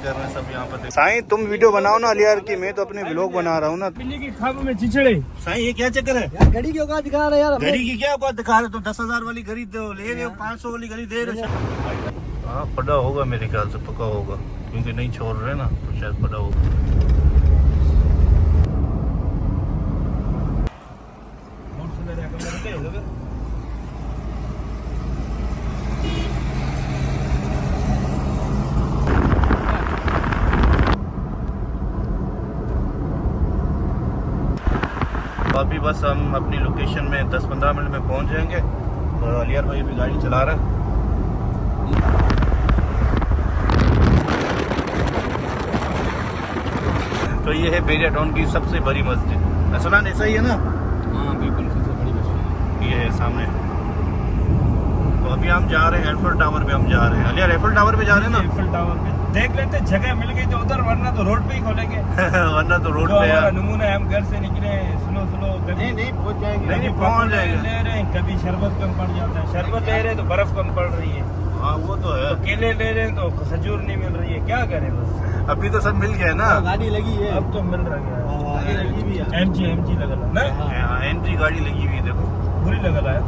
कर रहे हैं सब यहाँ पर। साईं तुम वीडियो बनाओ ना अलियार की, मैं तो अपने व्लॉग बना रहा हूँ ना। बिल्ली की खाब में चिचड़े। साईं ये क्या चक्कर है यार घड़ी की औकात दिखा रहे यार, घड़ी की क्या औकात दिखा रहे? तो 10,000 वाली घड़ी तो ले रहे हो, 500 वाली घड़ी दे रहे हो। हाँ पड़ा होगा मेरे ख्याल से, पक्का होगा क्योंकि नहीं छोड़ रहे ना, तो शायद पड़ा होगा। तो अभी बस हम अपनी लोकेशन में 10-15 मिनट में पहुंच जाएंगे। और अलियार भाई भी गाड़ी चला रहा है। तो ये है बेरिया टाउन की सबसे बड़ी मस्जिद। असलान ऐसा ही है ना? हाँ बिल्कुल सबसे बड़ी मस्जिद ये है सामने। तो अभी हम जा रहे हैं एफिल टावर पे, हम जा रहे हैं। अलियार एफिल टावर पे जा रहे हैं ना? एफिल टावर पे देख लेते, जगह मिल गई तो उधर, वरना तो रोड पे ही खोलेंगे। वरना तो रोड जो पे हमारा नमूना है, हम घर से निकले स्लो नहीं पहुंच जाएंगे, कभी पहुंच जाएंगे। ले रहे हैं, कभी शरबत कम पड़ जाता है, शरबत ले रहे हैं तो बर्फ कम पड़ रही है। हाँ वो तो है। तो केले ले रहे हैं तो खजूर नहीं मिल रही है, क्या करें बस। अभी तो सब मिल गया ना, गाड़ी लगी है अब तो मिल रहा गाड़ी लगी भी है। है। एमजी लगल है ना, एंट्री गाड़ी लगी हुई है देखो। बुरी लगल है,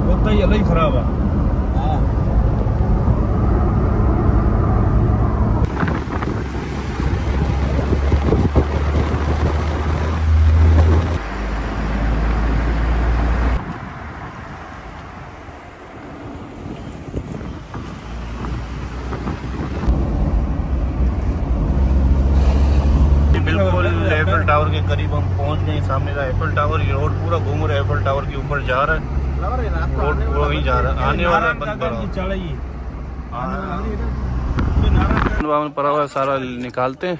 वो तो ये अलग खराब है। बिल्कुल एफिल टावर के करीब हम पहुंच गए। सामने का एफिल टावर, ये रोड पूरा घूम रहा है, एफिल टावर के ऊपर जा रहा है, रोड पूरा ही जा रहा है। आने वाला बंद पड़ा हुआ सारा निकालते हैं,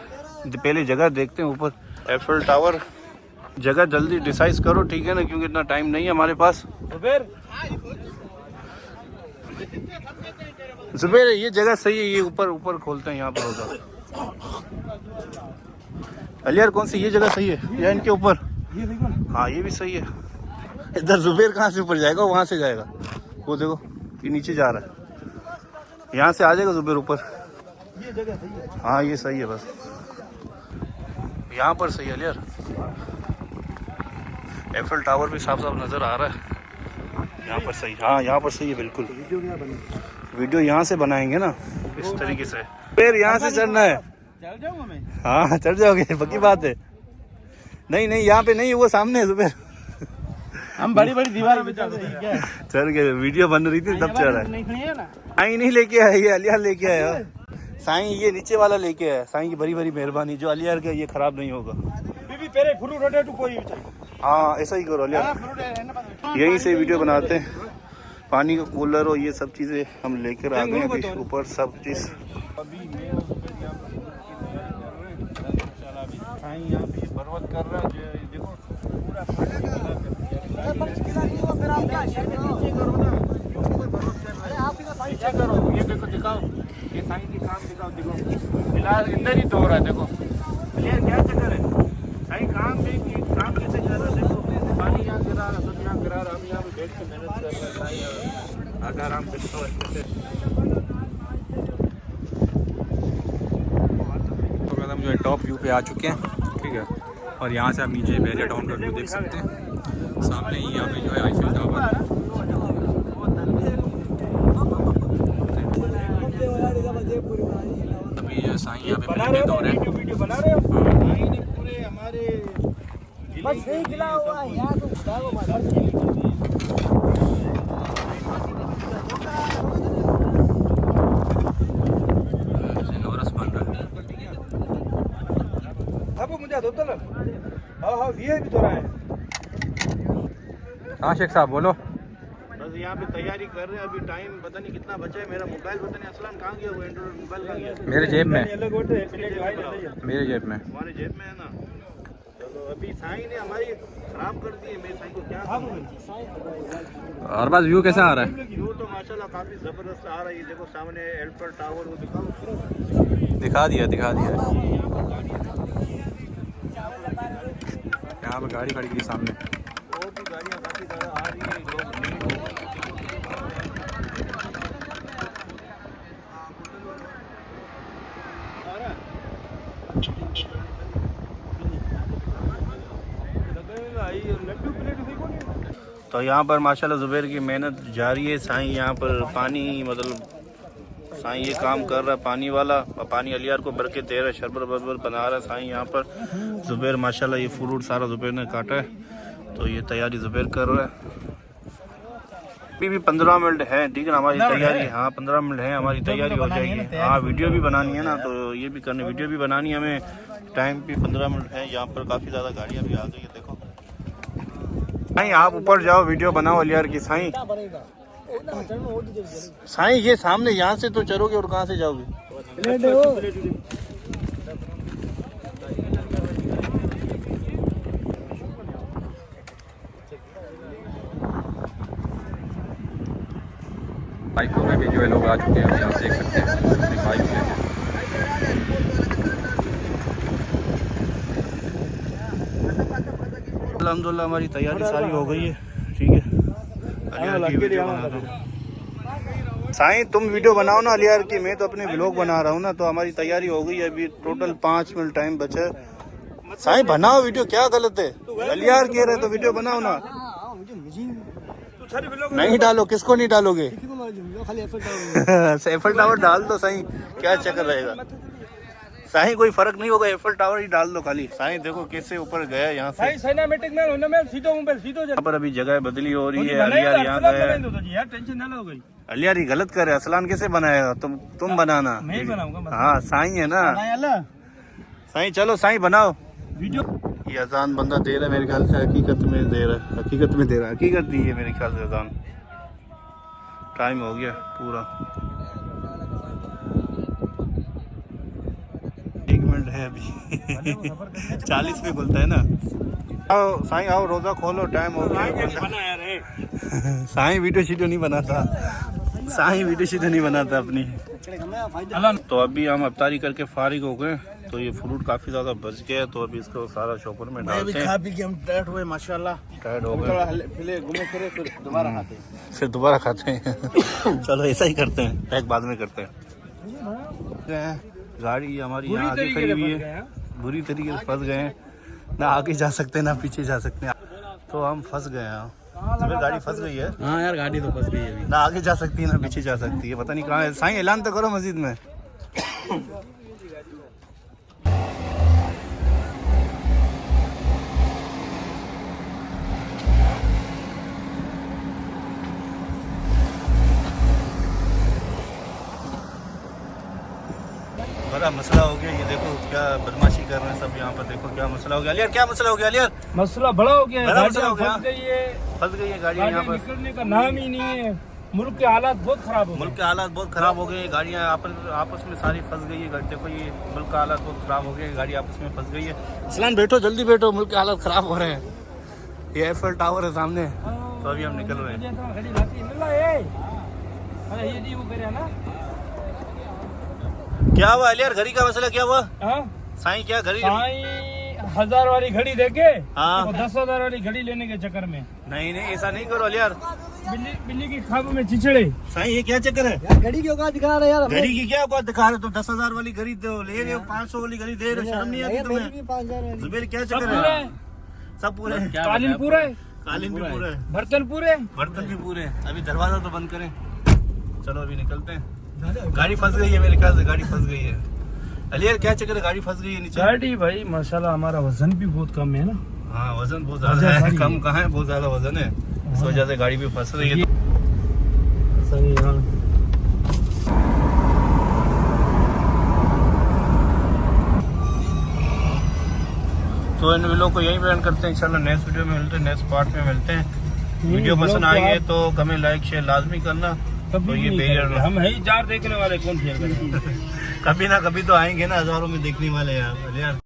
पहले जगह देखते हैं ऊपर एफिल टावर। जगह जल्दी डिसाइड करो ठीक है ना, क्योंकि इतना टाइम नहीं है हमारे पास। जुबैर ये जगह सही है, ये ऊपर खोलते हैं यहाँ पर होगा। अलियार कौन सी ये जगह सही है या इनके ऊपर? ये देखो ना, हाँ ये भी सही है। इधर जुबैर कहाँ से ऊपर जाएगा? वहाँ से जाएगा, वो देखो ये नीचे जा रहा है, यहाँ से आ जाएगा जुबैर ऊपर। ये जगह सही है। हाँ ये सही है, बस यहाँ पर सही है अलियार। एफिल टावर भी साफ साफ नज़र आ रहा है, यहाँ पर सही। हाँ यहाँ पर सही है बिल्कुल। वीडियो यहाँ से बनाएंगे ना इस तरीके से, फिर यहाँ से चढ़ना है। चल जाऊंगा मैं। हाँ चढ़ जाओगे, पक्की बात है। नहीं यहाँ पे नहीं, वो सामने है जुबैर। हम बड़ी दीवारों पे चल रही है क्या? चढ़ गए, वीडियो बन रही थी तब चढ़ रहा है। नहीं खड़ी है ना, साईं नहीं लेके आया, ये अलियार लेके आया। साईं ये नीचे वाला लेके आया। साईं की बड़ी मेहरबानी, जो अलियार का ये खराब नहीं होगा। बीबी पेरे फ्रूट रोटे टू कोई हाँ ऐसा ही करो अलियार। यहीं से वीडियो बनाते हैं। पानी का कूलर और ये सब चीज़ें हम लेकर आ गए हैं ऊपर, सब चीज़। यहाँ पे बर्बाद कर रहा है, देखो करो, ये देखो दिखाओ, ये साईं की काम दिखाओ, देखो फिलहाल इधर ही तो हो रहा है। देखो ये क्या चक्कर है? साईं काम कैसे कर रहा है? देखो पानी यहाँ गिरा रहा है, सब यहाँ गिरा रहा है, हम यहाँ पे बैठ के मेहनत कर रहे हैं। साईं आधा आराम से तो अच्छे से। तो हम जो है टॉप व्यू पे आ चुके हैं, ठीक है। और यहाँ से आप नीचे बेरिया टाउन का व्यू देख सकते हैं। सामने ही यहाँ पे जो है आईफिल टावर। अभी जो साईं यहाँ पे मिलके दौड़ रहे हैं। वीडियो बना रहे हो? पूरे हमारे बस यही खिला हुआ है यार, तो बताओ नोरस बन रहा है। अब मुझे दो तो हाँ ये भी तो रहा है। हाँ शेख साहब बोलो। बस यहाँ पे तैयारी कर रहे हैं। अभी टाइम पता नहीं कितना बचा है। मेरा मोबाइल पता नहीं असलान कहाँ गया, वो एंड्रॉइड मोबाइल कहाँ गया? मेरे जेब में, मेरे मेरे जेब में। हमारे जेब में है ना। चलो अभी साईं ने हमारी खराब कर दी है। मैं साईं को क्या और बस व्यू कैसा आ रहा है? व्यू तो माशाल्लाह काफी जबरदस्त आ रहा है। ये देखो सामने एफिल टावर, वो दिखाओ। दिखा दिया यहाँ पे गाड़ी खड़ी थी सामने। और भी गाड़ियाँ काफी ज़्यादा आ रही है, लोग तो यहाँ पर माशाल्लाह ज़ुबैर की मेहनत जारी है। साईं यहाँ पर पानी मतलब साईं ये काम कर रहा है पानी वाला, और पानी अलियार को भर के दे रहा है, शरबत बरबत बना रहा है साईं यहाँ पर। ज़ुबैर माशाल्लाह ये फ्रूट सारा ज़ुबैर ने काटा है, तो ये तैयारी ज़ुबैर कर रहा है। अभी भी 15 मिनट है, ठीक है ना हमारी तैयारी। हाँ 15 मिनट है, हमारी तैयारी हो जाएगी। हाँ वीडियो भी बनानी है ना, तो ये भी करनी, वीडियो भी बनानी है हमें। टाइम भी 15 मिनट है। यहाँ पर काफ़ी ज़्यादा गाड़ियाँ भी आ गई है, देखो। साईं आप ऊपर जाओ, वीडियो बनाओ अलियार की। साईं साईं ये सामने यहाँ से तो चलोगे और कहाँ से जाओगे? बाइकों में भी जो है लोग आ चुके हैं, यहाँ देख सकते हैं अपनी बाइक लेके। अल्हम्दुलिल्लाह हमारी तैयारी सारी हो गई है, ठीक है। अलियार की वीडियो बना दो। साईं तुम वीडियो बनाओ ना अलियार की, मैं तो अपने व्लॉग बना रहा हूँ ना। तो हमारी तैयारी हो गई है, अभी टोटल 5 मिनट टाइम बचा है। साईं बनाओ वीडियो, क्या गलत है? अलियार कह रहे तो वीडियो बनाओ ना। नहीं डालो, किसको नहीं डालोगे? एफल टावर डाल दो साईं, क्या चक्कर रहेगा? साईं कोई फर्क नहीं होगा, एफल टावर ही डाल दो खाली। साईं देखो कैसे ऊपर गया यहाँ से। यहाँ पर अभी जगह बदली हो रही है। अलियार यहाँ गया, अलियार ही गलत करे। असलान कैसे बनाएगा? तुम बनाना। मैं बनाऊंगा। हाँ साईं है ना। साईं चलो साईं बनाओ वीडियो। ये अजान बंदा दे रहा है मेरे ख्याल से, हकीकत में दे रहा है, हकीकत में दे रहा है, हकीकत दी है मेरे ख्याल से अजान। टाइम हो गया पूरा, 1 मिनट है अभी। 40 में खुलता है ना। आओ साईं आओ, रोजा खोलो, टाइम हो गया। साईं वीडियो शीडियो नहीं बनाता, साईं वीडियो शीडियो नहीं बनाता अपनी। तो अभी हम अफ्तारी करके फारिग हो गए, तो ये फ्रूट काफी ज्यादा बच गया, तो अभी इसको सारा शॉपर में डालते हैं। हम टायर्ड हुए माशाल्लाह, टायर्ड हो गए, पहले घूमे फिरे फिर दोबारा खाते हैं। फिर दोबारा खाते हैं। चलो ऐसा ही करते हैं, पैक बाद में करते हैं। गाड़ी हमारी यहाँ आगे खड़ी हुई है, बुरी तरीके से फंस गए हैं, ना आगे जा सकते ना पीछे जा सकते हैं, तो हम फंस गए हैं। गाड़ी फंस गई है। हाँ यार गाड़ी तो फंस गई है अभी, ना आगे जा सकती है ना पीछे जा सकती है, पता नहीं कहाँ है। साईं ऐलान तो करो मस्जिद में। बड़ा मसला हो गया, ये देखो क्या बदमाशी कर रहे हैं सब यहाँ पर। देखो क्या मसला हो गया अलियार, क्या मसला हो गया अलियार? मसला बड़ा हो गया है, बड़ा मसला हो गया। फंस गई है, फंस गई है गाड़ियाँ यहाँ पर, निकलने का नाम ही नहीं है। मुल्क के हालात बहुत खराब हो गए, मुल्क के हालात बहुत खराब हो गए। गाड़ियाँ आपस में सारी फंस गई है। देखो ये मुल्क का हालात बहुत खराब हो गए, गाड़ी आपस में फंस गई है। इस्लाम बैठो, जल्दी बैठो, मुल्क के हालात खराब हो रहे हैं। ये एफएल टावर है सामने, तो अभी हम निकल रहे हैं। क्या हुआ अलियार, घड़ी का मसला क्या हुआ? साईं क्या घड़ी? 1000 वाली घड़ी देके हाँ 10,000 वाली घड़ी लेने के चक्कर में। नहीं ऐसा नहीं करो अलियार। बिल्ली की खाब में चिचड़े। साईं ये क्या चक्कर है? घड़ी की औकात दिखा रहे यार, घड़ी की क्या औकात दिखा रहे? तो 10,000 वाली घड़ी दो, ले रहे हो 500 वाली घड़ी दे रहे हो, शर्म नहीं आती तुम्हें? 5,000 जुबैर क्या चक्कर है? सब पूरे हैं, कालीन पूरा है, कालीन भी पूरा है, बर्तन पूरे, बर्तन भी पूरे हैं। अभी दरवाजा तो बंद करें, चलो अभी निकलते हैं। गाड़ी फंस गई है मेरे ख्याल से, गाड़ी फंस गई है। अलियार क्या चक्कर है, गाड़ी फंस गई है नीचे? गाड़ी भाई माशाल्लाह हमारा वजन भी बहुत कम है ना। हाँ वजन बहुत ज्यादा है, कम कहाँ है, बहुत ज्यादा वजन है, इस वजह से गाड़ी भी फंस रही है। सही हाँ। तो इन वीडियो को यहीं पे एंड करते हैं। इंशाल्लाह नेक्स्ट वीडियो में मिलते हैं, नेक्स्ट पार्ट में मिलते हैं। वीडियो पसंद आई है तो कमेंट लाइक शेयर लाजमी करना। तो ये बेरियर हम है ही 4 देखने वाले, कौन शेयर करेंगे? कभी ना कभी तो आएंगे ना, हजारों में देखने वाले हैं यार।